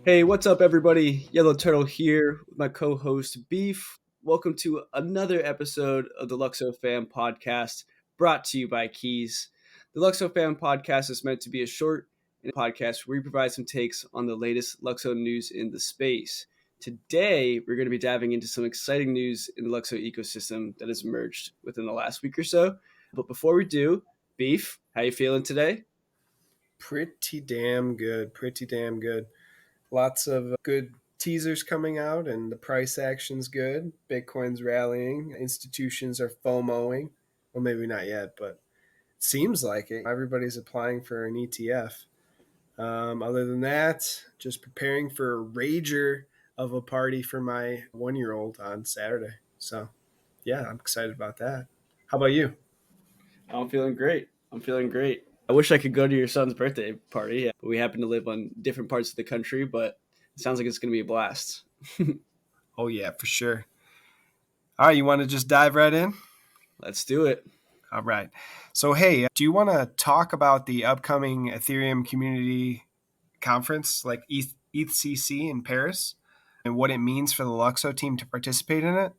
Hey, what's up, everybody? Yellow Turtle here with my co host Beef. Welcome to another episode of the LUKSOfam podcast brought to you by Keys. The LUKSOfam podcast is meant to be a short podcast where we provide some takes on the latest LUKSO news in the space. Today, we're going to be diving into some exciting news in the LUKSO ecosystem that has emerged within the last week or so. But before we do, Beef, how you feeling today? Pretty damn good. Pretty damn good. Lots of good teasers coming out, and the price action's good. Bitcoin's rallying. Institutions are FOMOing. Well, maybe not yet, but it seems like it. Everybody's applying for an ETF. Other than that, just preparing for a rager of a party for my 1 year old on Saturday. So, yeah, I'm excited about that. How about you? I'm feeling great. I'm feeling great. I wish I could go to your son's birthday party, but we happen to live on different parts of the country, but it sounds like it's going to be a blast. Oh, yeah, for sure. All right, you want to just dive right in? Let's do it. All right. So, hey, do you want to talk about the upcoming Ethereum Community Conference, like ETHCC in Paris, and what it means for the LUKSO team to participate in it?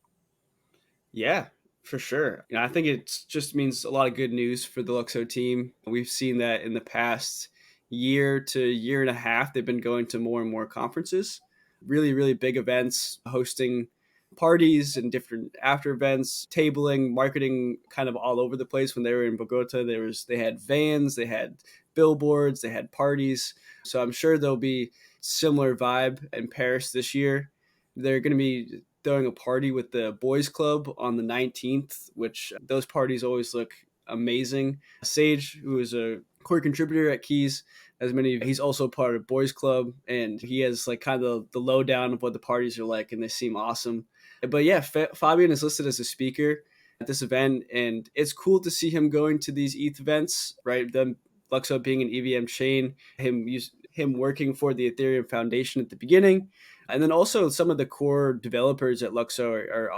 Yeah, for sure. I think it just means a lot of good news for the LUKSO team. We've seen that in the past year to year and a half, they've been going to more and more conferences, really, really big events, hosting parties and different after events, tabling, marketing kind of all over the place. When they were in Bogota, they had vans, they had billboards, they had parties. So I'm sure there'll be similar vibe in Paris this year. They're going to be throwing a party with the boys club on the 19th, which those parties always look amazing. Sage, who is a core contributor at Keys, he's also part of boys club, and he has like kind of the lowdown of what the parties are like, and they seem awesome. But yeah, Fabian is listed as a speaker at this event, and it's cool to see him going to these ETH events, right? Them LUKSO being an EVM chain, him working for the Ethereum Foundation at the beginning, and then also some of the core developers at LUKSO are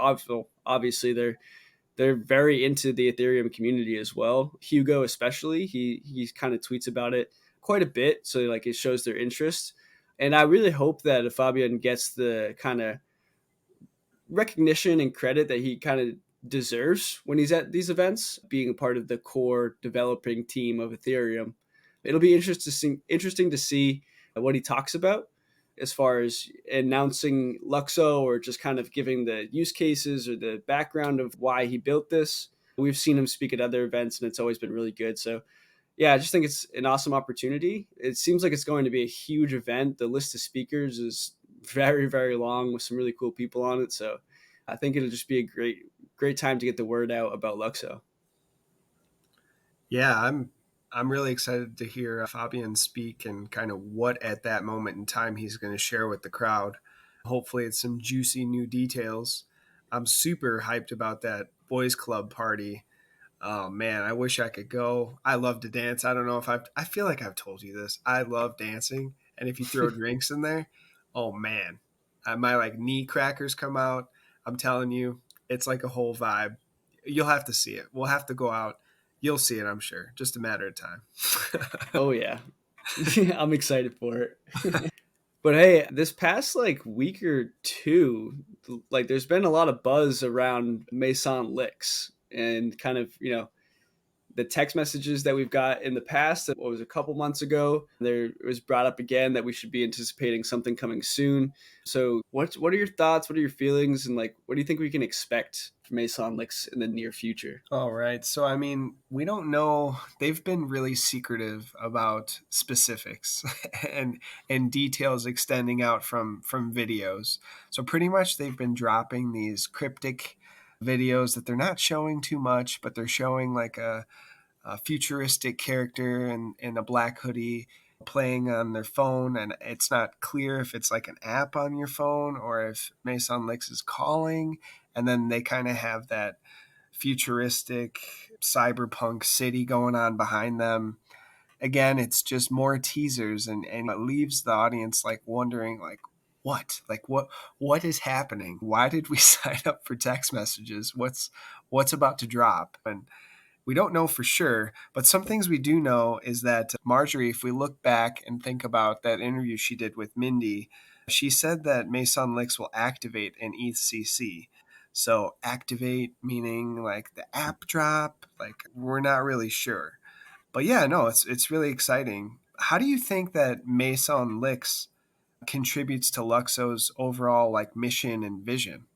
obviously they're very into the Ethereum community as well. Hugo especially, he kind of tweets about it quite a bit, so like it shows their interest. And I really hope that Fabian gets the kind of recognition and credit that he kind of deserves when he's at these events, being a part of the core developing team of Ethereum. It'll be interesting to see what he talks about as far as announcing LUKSO or just kind of giving the use cases or the background of why he built this. We've seen him speak at other events and it's always been really good. So yeah, I just think it's an awesome opportunity. It seems like it's going to be a huge event. The list of speakers is very, very long with some really cool people on it. So I think it'll just be a great time to get the word out about LUKSO. Yeah, I'm really excited to hear Fabian speak and kind of what at that moment in time he's going to share with the crowd. Hopefully, it's some juicy new details. I'm super hyped about that boys club party. Oh man, I wish I could go. I love to dance. I don't know if I feel like I've told you this. I love dancing, and if you throw drinks in there, oh man, my like knee crackers come out. I'm telling you, it's like a whole vibe. You'll have to see it. We'll have to go out. You'll see it, I'm sure. Just a matter of time. Oh yeah, I'm excited for it. But hey, this past like week or two, like there's been a lot of buzz around Maison LYX and kind of the text messages that we've got in the past. That was a couple months ago. There it was brought up again that we should be anticipating something coming soon. So what are your thoughts? What are your feelings? And like, what do you think we can expect from Maison LYX in the near future? All right. So, I mean, we don't know. They've been really secretive about specifics and details extending out from videos. So, pretty much they've been dropping these cryptic videos that they're not showing too much, but they're showing like a futuristic character in a black hoodie playing on their phone, and it's not clear if it's like an app on your phone or if Mason Lix is calling, and then they kind of have that futuristic cyberpunk city going on behind them. Again, it's just more teasers, and it leaves the audience like wondering what is happening? Why did we sign up for text messages? What's about to drop? And We don't know for sure, but some things we do know is that Marjorie, if we look back and think about that interview she did with Mindy, she said that Maison LYX will activate an ETHCC. So activate meaning like the app drop, like we're not really sure. But yeah, no, it's really exciting. How do you think that Maison LYX contributes to Luxo's overall like mission and vision?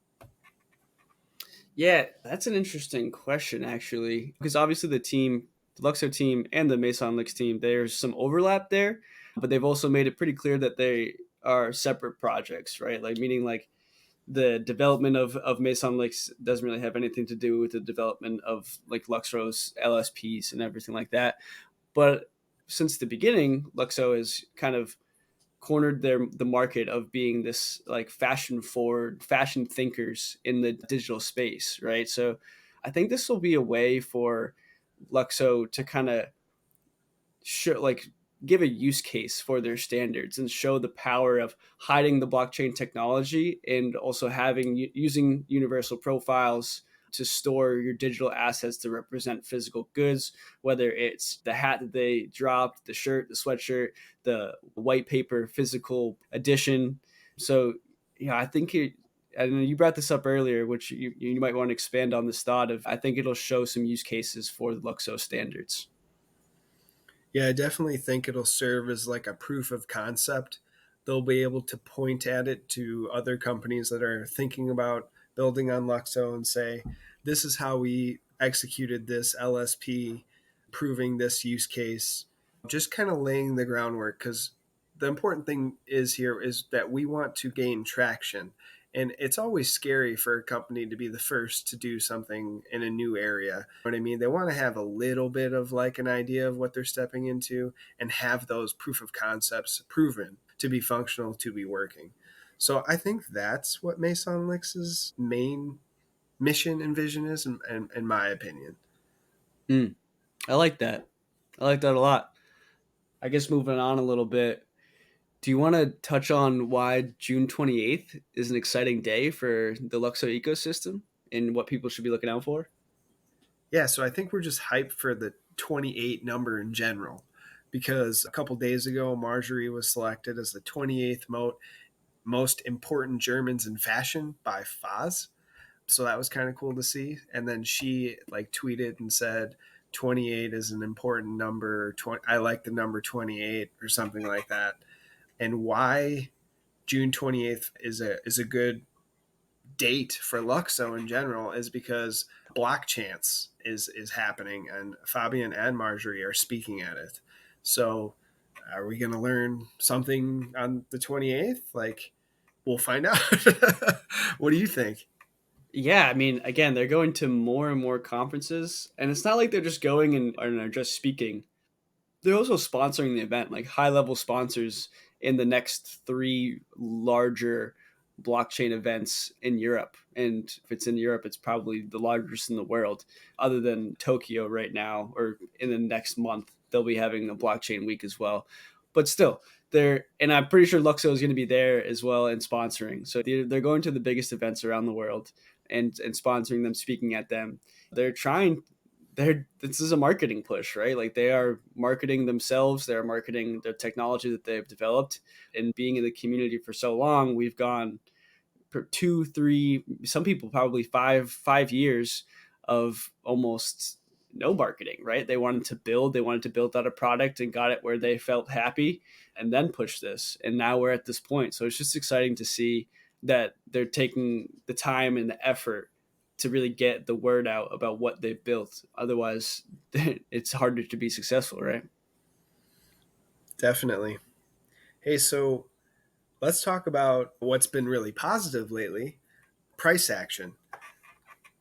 Yeah, that's an interesting question, actually, because obviously the Luxo team and the Maison LYX team, there's some overlap there, but they've also made it pretty clear that they are separate projects, right? Like, meaning like the development of Maison LYX doesn't really have anything to do with the development of like Luxo's LSPs and everything like that. But since the beginning, Luxo has kind of cornered the market of being this like fashion forward fashion thinkers in the digital space, right? So I think this will be a way for Luxo to kind of show like give a use case for their standards and show the power of hiding the blockchain technology and also having using universal profiles to store your digital assets to represent physical goods, whether it's the hat that they dropped, the shirt, the sweatshirt, the white paper physical edition. So yeah, I think I know you brought this up earlier, which you might want to expand on this thought of. I think it'll show some use cases for the Luxo standards. Yeah, I definitely think it'll serve as like a proof of concept. They'll be able to point at it to other companies that are thinking about building on Luxo and say, this is how we executed this LSP, proving this use case, just kind of laying the groundwork. Because the important thing is here is that we want to gain traction. And it's always scary for a company to be the first to do something in a new area. You know what I mean? They want to have a little bit of like an idea of what they're stepping into and have those proof of concepts proven to be functional, to be working. So I think that's what Maison LYX's main mission and vision is, in my opinion. Mm, I like that. I like that a lot. I guess moving on a little bit, do you want to touch on why June 28th is an exciting day for the Luxo ecosystem and what people should be looking out for? Yeah, so I think we're just hyped for the 28 number in general because a couple days ago, Marjorie was selected as the 28th most important Germans in fashion by Foz. So that was kind of cool to see. And then she like tweeted and said, 28 is an important number. 20, I like the number 28 or something like that. And why June 28th is a good date for Luxo in general is because Block Chance is happening and Fabian and Marjorie are speaking at it. So are we going to learn something on the 28th? Like we'll find out. What do you think? Yeah, I mean, again, they're going to more and more conferences, and it's not like they're just going and are just speaking. They're also sponsoring the event, like high level sponsors in the next three larger blockchain events in Europe. And if it's in Europe, it's probably the largest in the world, other than Tokyo right now, or in the next month, they'll be having a blockchain week as well. But still, they're, and I'm pretty sure Luxo is going to be there as well and sponsoring. So they're going to the biggest events around the world and sponsoring them, speaking at them. They're trying this is a marketing push, right? Like they are marketing themselves, they're marketing the technology that they've developed, and being in the community for so long, we've gone for 2 3, some people probably 5 years of almost no marketing, right? They wanted to build out a product and got it where they felt happy and then push this, and now we're at this point. So it's just exciting to see that they're taking the time and the effort to really get the word out about what they've built. Otherwise, it's harder to be successful, right? Definitely. Hey, so let's talk about what's been really positive lately, price action.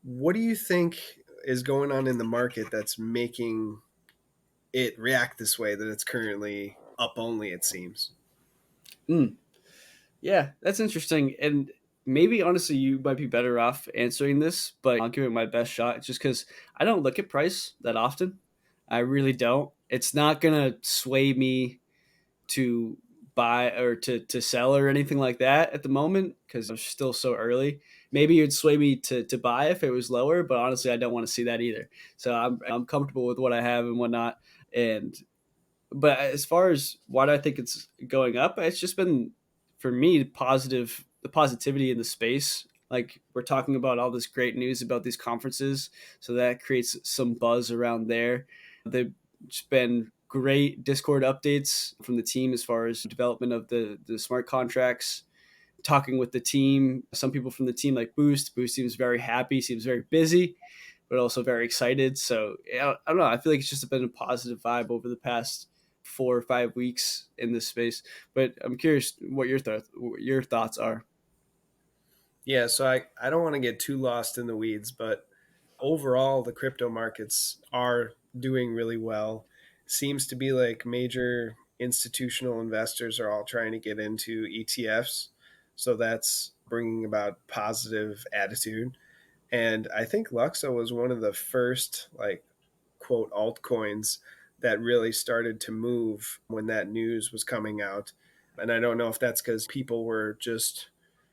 What do you think is going on in the market that's making it react this way that it's currently up only, it seems? Mm, yeah, that's interesting. And maybe honestly, you might be better off answering this, but I'll give it my best shot just because I don't look at price that often. I really don't. It's not going to sway me to buy or to sell or anything like that at the moment because I'm still so early. maybe it'd sway me to buy if it was lower, but honestly, I don't want to see that either. So I'm comfortable with what I have and whatnot. And but as far as why do I think it's going up, it's just been for me the positivity in the space. Like we're talking about all this great news about these conferences, so that creates some buzz around there. They've just been great Discord updates from the team as far as development of the smart contracts. Talking with the team, some people from the team like Boost seems very happy, seems very busy, but also very excited. So yeah, I don't know. I feel like it's just been a positive vibe over the past 4 or 5 weeks in this space. But I'm curious what your thoughts are. Yeah, so I don't want to get too lost in the weeds, but overall, the crypto markets are doing really well. Seems to be like major institutional investors are all trying to get into ETFs. So that's bringing about positive attitude. And I think Luxo was one of the first, like, quote, altcoins that really started to move when that news was coming out. And I don't know if that's because people were just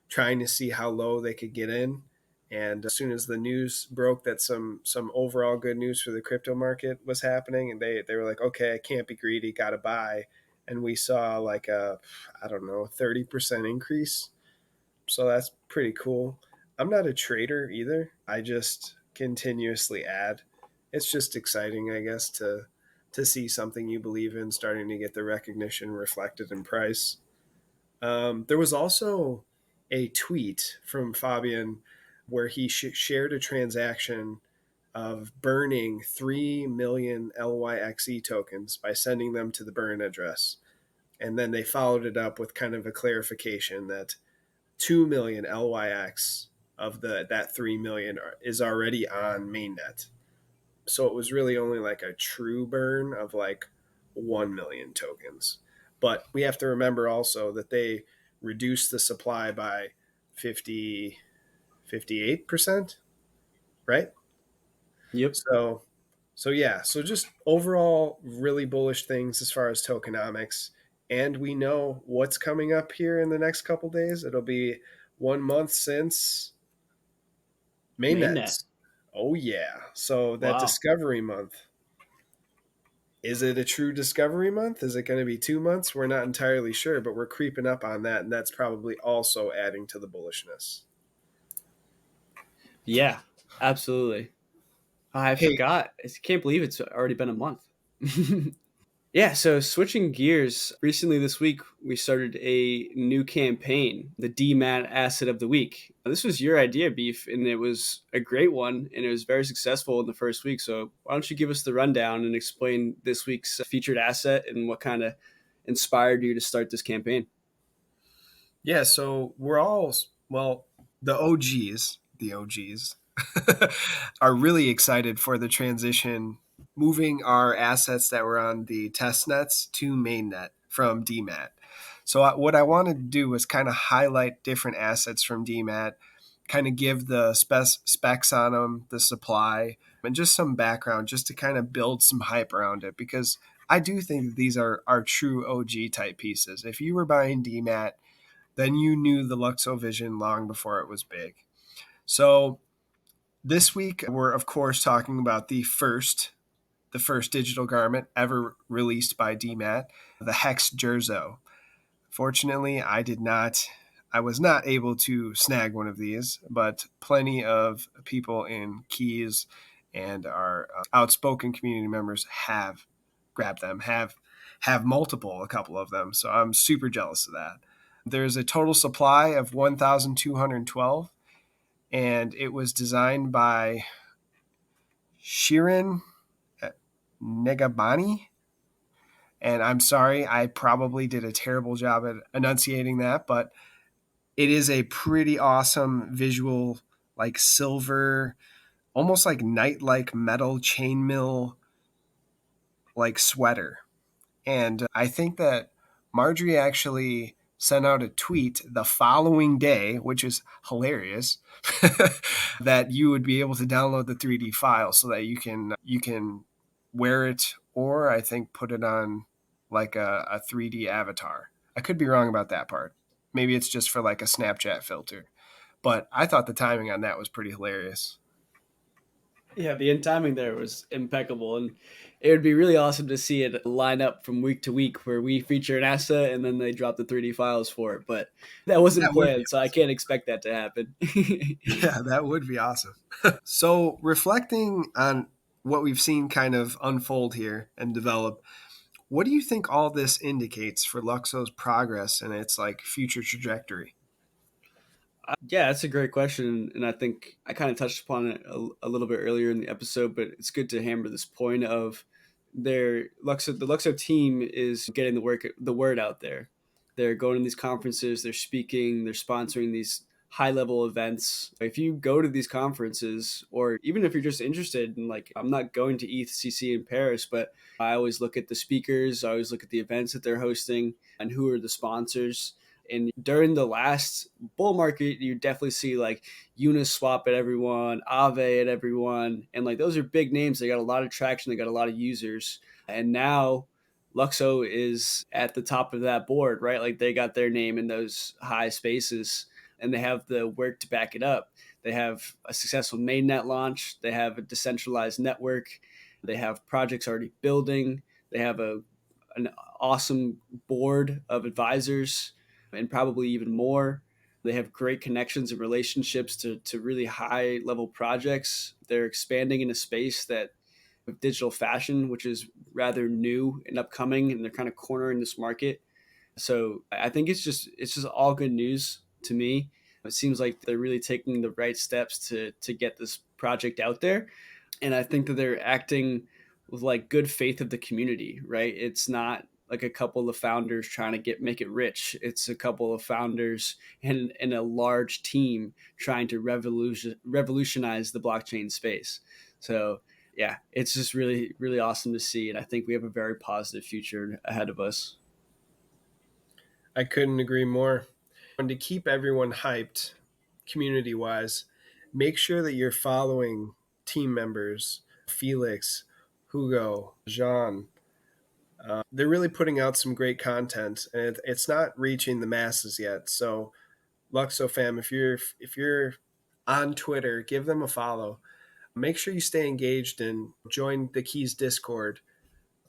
trying to see how low they could get in. And as soon as the news broke that some overall good news for the crypto market was happening, and they were like, okay, I can't be greedy, gotta buy. And we saw like a, I don't know, 30% increase. So that's pretty cool. I'm not a trader either. I just continuously add. It's just exciting, I guess, to see something you believe in starting to get the recognition reflected in price. There was also a tweet from Fabian where he shared a transaction of burning 3 million LYXE tokens by sending them to the burn address. And then they followed it up with kind of a clarification that 2 million LYX of that 3 million is already on mainnet. So it was really only like a true burn of like 1 million tokens. But we have to remember also that they reduced the supply by 50, 58%, right? Yep. So, so yeah, so just overall really bullish things as far as tokenomics. And we know what's coming up here in the next couple days. It'll be 1 month since Mainnet. mainnets. Oh yeah. So that Wow. discovery month. Is it a true discovery month? Is it going to be 2 months? We're not entirely sure, but we're creeping up on that, and that's probably also adding to the bullishness. Yeah, absolutely. I Hey, forgot. I can't believe it's already been a month. Yeah, so switching gears, recently this week we started a new campaign, the DMAT Asset of the Week. This was your idea, Beef, and it was a great one, and it was very successful in the first week. So why don't you give us the rundown and explain this week's featured asset and what kind of inspired you to start this campaign? yeah, so we're all, well, the OGs are really excited for the transition, moving our assets that were on the test nets to mainnet from DMAT. So what I wanted to do was kind of highlight different assets from DMAT, kind of give the specs on them, the supply, and just some background just to kind of build some hype around it because I do think that these are true OG type pieces. If you were buying DMAT, then you knew the LUKSO vision long before it was big. So this week we're of course talking about the first digital garment ever released by DMAT, the Hex Jerzo. Fortunately, I was not able to snag one of these, but plenty of people in Keys and our outspoken community members have grabbed them, have multiple, a couple of them. So I'm super jealous of that. There's a total supply of 1,212, and it was designed by Shirin Negabani. And I'm sorry, I probably did a terrible job at enunciating that, but it is a pretty awesome visual, like silver, almost like night-like metal chainmail like sweater. And I think that Marjorie actually sent out a tweet the following day, which is hilarious, that you would be able to download the 3D file so that you can wear it, or I think put it on like a 3D avatar. I could be wrong about that part. Maybe it's just for like a Snapchat filter. But I thought the timing on that was pretty hilarious. Yeah, the end timing there was impeccable, and it would be really awesome to see it line up from week to week where we feature an asset and then they drop the 3D files for it. But that That wasn't would be planned, so I can't expect that to happen. Yeah, that would be awesome. So, reflecting on what we've seen kind of unfold here and develop, what do you think all this indicates for LUKSO's progress and its like future trajectory? Yeah, that's a great question, and I think I kind of touched upon it a little bit earlier in the episode, but it's good to hammer this point of the LUKSO team is getting the word out there. They're going to these conferences, they're speaking, they're sponsoring these high level events. If you go to these conferences, or even if you're just interested in, like, I'm not going to ETHCC in Paris, but I always look at the speakers, I always look at the events that they're hosting, and who are the sponsors. And during the last bull market, you definitely see like Uniswap at everyone, Aave at everyone, and like those are big names. They got a lot of traction, they got a lot of users, and now LUKSO is at the top of that board, right? Like they got their name in those high spaces, and they have the work to back it up. They have a successful mainnet launch. They have a decentralized network. They have projects already building. They have an awesome board of advisors and probably even more. They have great connections and relationships to really high level projects. They're expanding in a space that of digital fashion, which is rather new and upcoming, and they're kind of cornering this market. So I think it's just all good news to me. It seems like they're really taking the right steps to get this project out there, and I think that they're acting with like good faith of the community, right? It's not like a couple of founders trying to make it rich. It's a couple of founders and a large team trying to revolutionize the blockchain space. So yeah, it's just really, really awesome to see, and I think we have a very positive future ahead of us. I couldn't agree more. And to keep everyone hyped community wise, make sure that you're following team members, Felix, Hugo, Jean. They're really putting out some great content, and it's not reaching the masses yet. So, LUKSOfam, if you're on Twitter, give them a follow. Make sure you stay engaged and join the Keys Discord.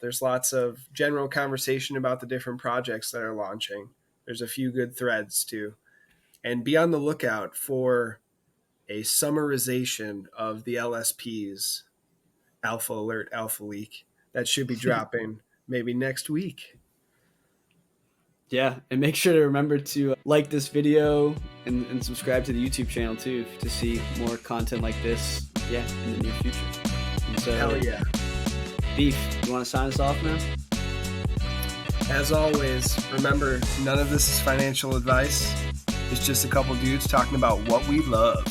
There's lots of general conversation about the different projects that are launching. There's a few good threads too. And be on the lookout for a summarization of the LSPs, Alpha Alert, Alpha Leak, that should be dropping maybe next week. Yeah, and make sure to remember to like this video and subscribe to the YouTube channel too to see more content like this. Yeah, in the near future. And so, Hell yeah. Beef, you want to sign us off now? As always, remember, none of this is financial advice. It's just a couple dudes talking about what we love.